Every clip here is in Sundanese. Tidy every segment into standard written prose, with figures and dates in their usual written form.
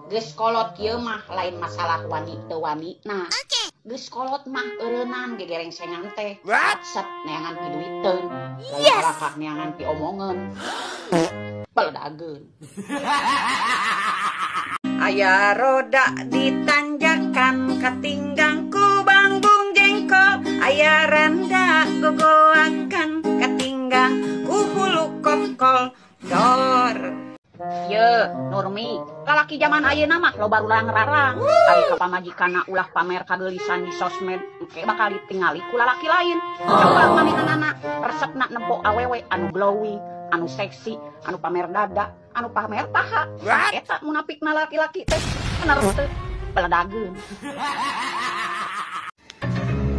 geus kolot kieu mah lain masalah wani teu wani. Nah, geus kolot mah eureunnan gegerengsengan teh. Set neangan pi duiteun. Lain kalakah neangan pi omongeun. Peledageun. Aya roda ditanjakan katinggang ku bangbung jengkol. Aya randa gogoakan katinggang ku hulu kokol. Dor. Ye, Nurmi, lalaki zaman ayeuna mah loba urang-rarang. Ari ka pamajikanna ulah pamer kageulisan di sosmed, engke bakal ditingali ku lalaki lain. Coba manehanana resepna nempo awewe anu glowing, anu seksi, anu pamer dada, anu pamer paha. Eta munapikna laki-laki teh bener teu peledageun.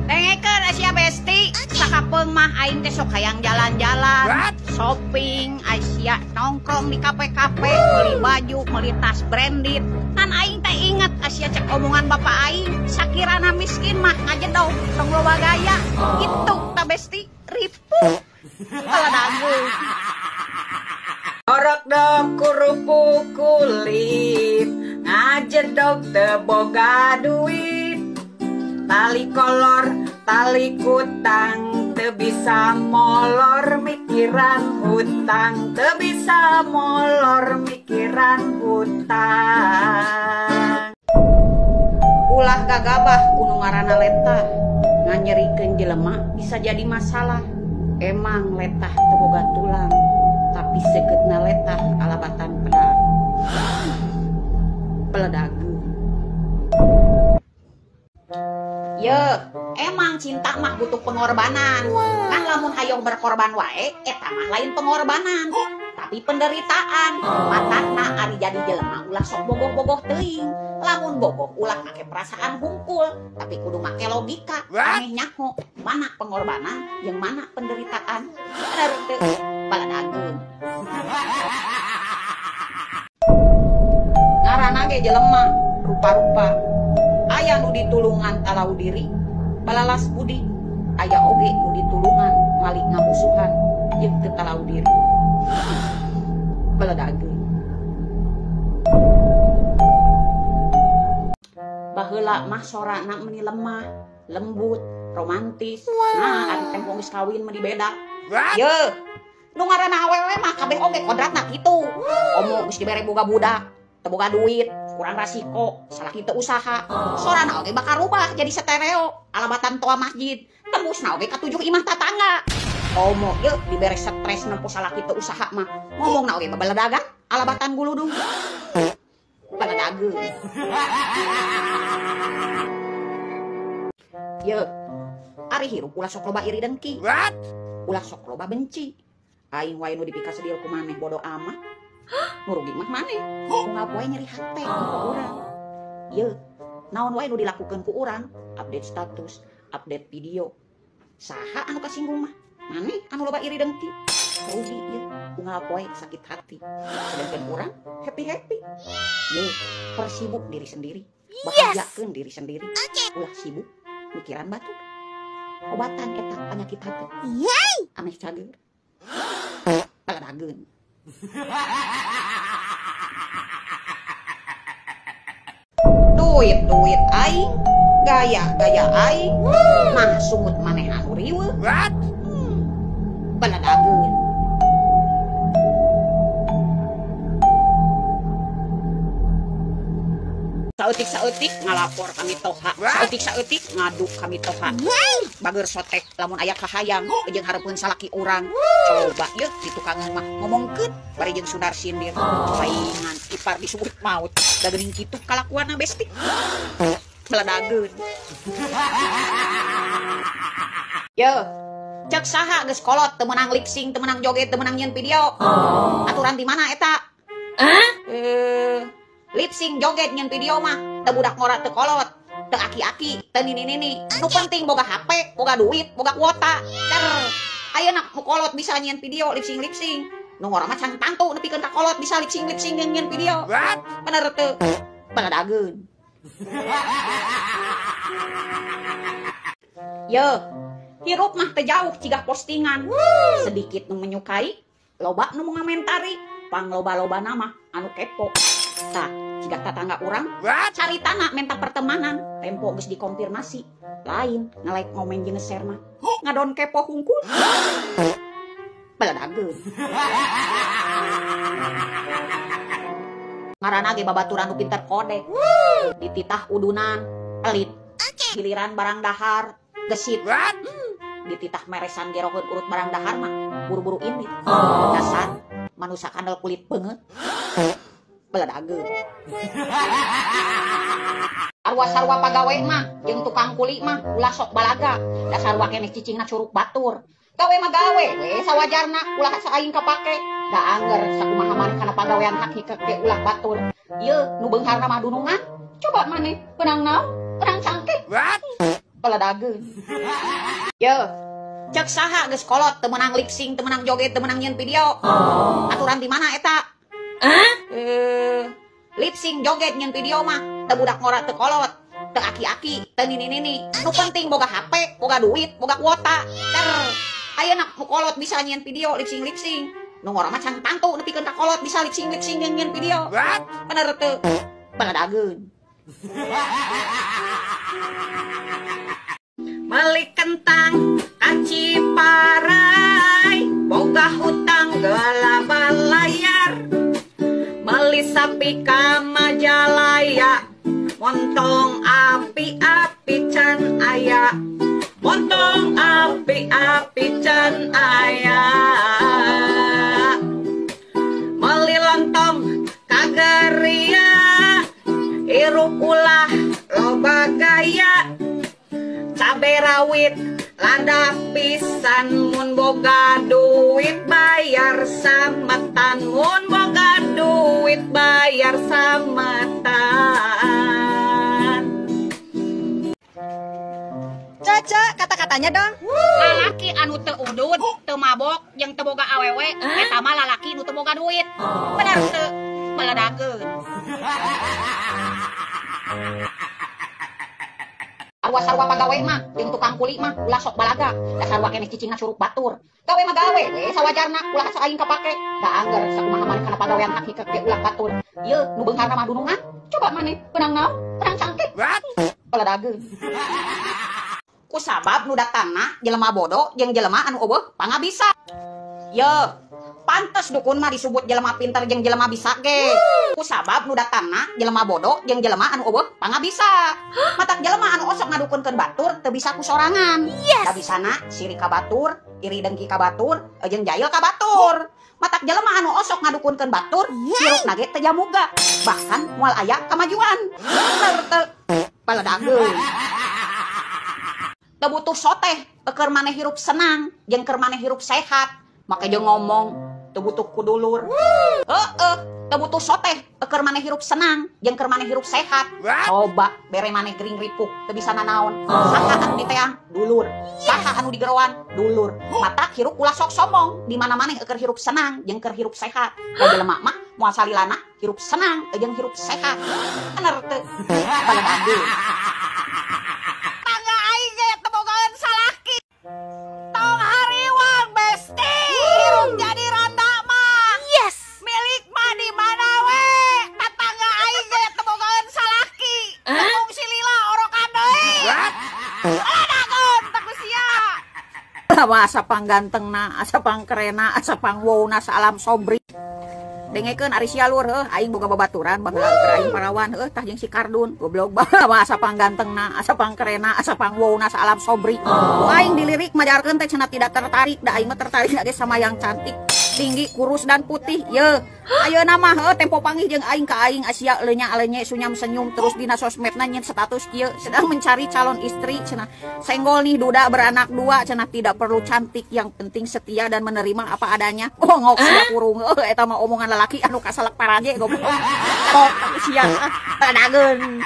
Dengekeun Asia Besti, sakapeung mah aing teh sok hayang jalan-jalan, shopping, Asia nongkrong di kafe-kafe, beli baju, beli tas branded. Kan aing teh inget Asia cek omongan bapak aing, sakirana miskin mah ngajedog tong loba gaya. Gitu ta Besti, ripu. Peledageun. Orok dog kerupuk kulit, ngajedog teu boga duit. Tali kolor, tali kutang, teu bisa molor mikiran hutang, teu bisa molor mikiran hutang. Ulah gagabah unu ngaranna letah, nganyerikeun jelema bisa jadi masalah. Emang letah teu boga tulang, tapi segetna letah alabatan pedang. Peledageun. Ye, emang cinta mah butuh pengorbanan. Kan lamun hayong berkorban wae, eta mah lain pengorbanan, tapi penderitaan. Matana ari jadi jelema ulah sok bogoh-bogoh teuing. Lamun bogoh ulah make perasaan hungkul, tapi kudu make logika. Aneh nyaho, mana pengorbanan jeung mana penderitaan. Bener teu? Paledageun. Ngaranna ge jelema rupa-rupa. Aya nu ditulungan talau diri, balalas budi. Aya oge nu ditulungan malik ngamusuhan jeung teu talau diri. Peledageun. Baheula mah sorana meuni lemah, lembut, romantis. Nah, ari tempo geus kawin mah dibeda. Ye, nu ngaranna awewe mah kabeh oge kodratna kitu. Omo geus dibere boga budak, teu boga duit, kurang rasiko, salah kita usaha. Sorana oge bakal rubah jadi stereo, alabatan toa masjid, tembusna oge ka 7 imah tatangga. Omo ye dibere stres nempo salah kita usaha mah, ngomongna oge babaledagan, alabatan guludung. Peledageun. Ye, ari hirup ulah sok loba iri dengki. Ulah sok loba benci. Aing wae nu dipika sedil ku maneh bodo amat. Nurugi mah maneh, bunga poe nyeri hate ku urang. Ye, naon wae nu dilakukeun ku urang, update status, update video. Saha anu kasinggung mah? Maneh anu loba iri dengki. Rugi ye, bunga poe sakit hati. Sedangkeun urang happy-happy. Ye, persibuk diri sendiri, bahagiakeun diri sendiri. Ulah sibuk mikiran batur. Obatan eta panyakit hati. Aneh cager. Peledageun. Duit aing, gaya aing, mah sumut maneh anu riweuh. Peledageun. Saeutik ngalapor kami toha, saeutik ngadu kami toha. Bageur sotek lamun aya kahayang jeung hareupeun salaki urang. Coba ye di tukangan mah ngomongkeun bari jeung sundar sindir. Paingan ipar disebut maut. Da geuning kitu kalakuanna Besti. Peledageun. Ye, cek saha geus kolot teu meunang lip sync, teu meunang joget, teu meunang nyieun video. Aturan di mana eta? Lip sync joget nyen video mah teu budak ngora teu kolot, teu aki-aki, teu nini-nini. Nu penting boga HP, boga duit, boga kuota. Ayeuna mu kolot bisa nyen video lip sync. Nu ngora mah can tantu nepikeun ka kolot bisa lip sync nyen video. Bener teu? Peledageun. Ye, hirup mah teu jauh cigah postingan. Sedikit nu menyukai, loba nu mengomentari, pang loba-lobana mah anu kepo. Tah, jika tetangga orang cari tanah minta pertemanan, tempo geus dikonfirmasi. Lain nge-like ngomen jeung nge-share mah. Ngadon kepo hungkul. Beledageun. Ngaranna ge babaturan nu pinter kode. Dititah udunan, elit. Giliran barang dahar, gesit. Dititah meresan gerokeun urut barang dahar mah buru-buru ini. Dasar manusia kandel kulit beungeut. Beledageun. Sarwa-sarwa pagawe mah jeung tukang kuli mah ulah sok balaga. Da sarwa keneh cicingna curug batur. Gawe mah gawe we sawajarna ulah saing kapake. Da anger sakumaha maneh kana pagawean hak hikek ge ulah batur. Ieu nu beungharna mah dunungan. Coba maneh benang naon? Benang cangkeh. Beledageun. Ye, cek saha geus kolot teu meunang lip sync, teu meunang joget, teu meunang nyeun video. Aturan di mana eta? Lip sync joget nyeun video mah teu budak ngora teu kolot, teu aki-aki, teu nini-nini. Nu penting boga HP, boga duit, boga kuota. Ayeuna nu kolot bisa nyeun video lip sync. Nu ngora mah can tantu nepikeun ka kolot bisa lip sync nyeun video. Bener teu? Beledageun. Beli kentang kaci parai, boga hutang gelaba layar. Beli sapi ka Majalaya, montong api-api can aya. Montong api-api can aya. Beli lontong kageria, hirup ulah loba gaya. Cabe rawit lada pisan, mun boga duit bayar sametan, mun boga duit bayar sametan. Caca, kata-katanya dong. Lalaki anu teu udut, teu mabok, jeung teu boga awewe, eta mah lalaki nu teu boga duit. Bener teu? Beledageun. Sarwa-sarwa pagawe mah jeung tukang kuli mah ulah sok balaga. Da sarwa keneh cicingna curug batur. Gawe mah gawe we sawajarna ulah saing kapake. Da anger sakumaha maneh kana pagawean hak hikek ge ulah batur. Ieu nu beungharna mah dunungan. Coba maneh benang naon? Benang cangkeh. Beledageun. Ku sabab nu datangna jelema bodoh jeung jelema anu eueuh pangabisa. Ye, pantes dukun mah disebut jelema pinter jeung jelema bisa ge. Ku sabab nu datangna jelema bodoh jeung jelema anu eueuh pangabisa. Matak jelema anu osok ngadukunkeun batur teu bisa ku sorangan. Da bisana siri ka batur, iri dengki ka batur, jeung jahil ka batur. Matak jelema anu osok ngadukunkeun batur, hirupna ge teu jamuga. Bahkan moal aya kamajuan. Bener teu? Beledageun. Teu butuh soteh keur maneh hirup senang jeung keur maneh hirup sehat. Make jeung ngomong teu butuh kudulur. Teu butuh soteh keur maneh hirup senang jeung keur maneh hirup sehat. Coba bere maneh gering ripuk teu bisa nanaon. Saha anu diteang dulur, saha anu digerowan dulur. Mata hirup ulah sok sombong di mana maneh keur hirup senang jeung keur hirup sehat. Da jelema mah moal salilana hirup senang jeung hirup sehat. Bener teu? Baledageun. Tangga aing ge teu bogaan salaki. Tong hariwang besti. Hirup jadi randa mah. Yes. Milik mah di mana we? Tetangga aing ge teu bogaan salaki. Tepung si lila orokan deui. Baledageun teu sia. Asa panggantengna, asa pangkerena, asa pangwowna salam sobri. Dengekeun ari sia lur aing boga babaturan baheula keur aing parawan tah jeung si Kardun goblok bae asa panggantengna, asa pangkerena, asa pangwowna salam sobri. Aing dilirik majarkeun teh cenah tidak tertarik, da aing mah tertarik ge sama yang cantik, tinggi, kurus dan putih. Ye, ayeuna mah tempo panggih jeung aing ka aing Asia leunya-leunye sunyam senyum terus dina sosmedna nyen status kieu sedang mencari calon istri cenah. Senggol nih duda beranak dua cenah, tidak perlu cantik, yang penting setia dan menerima apa adanya. Oh ngok sia kurung eta mah omongan lalaki anu kasalek parage goblok. Tok sia baledageun.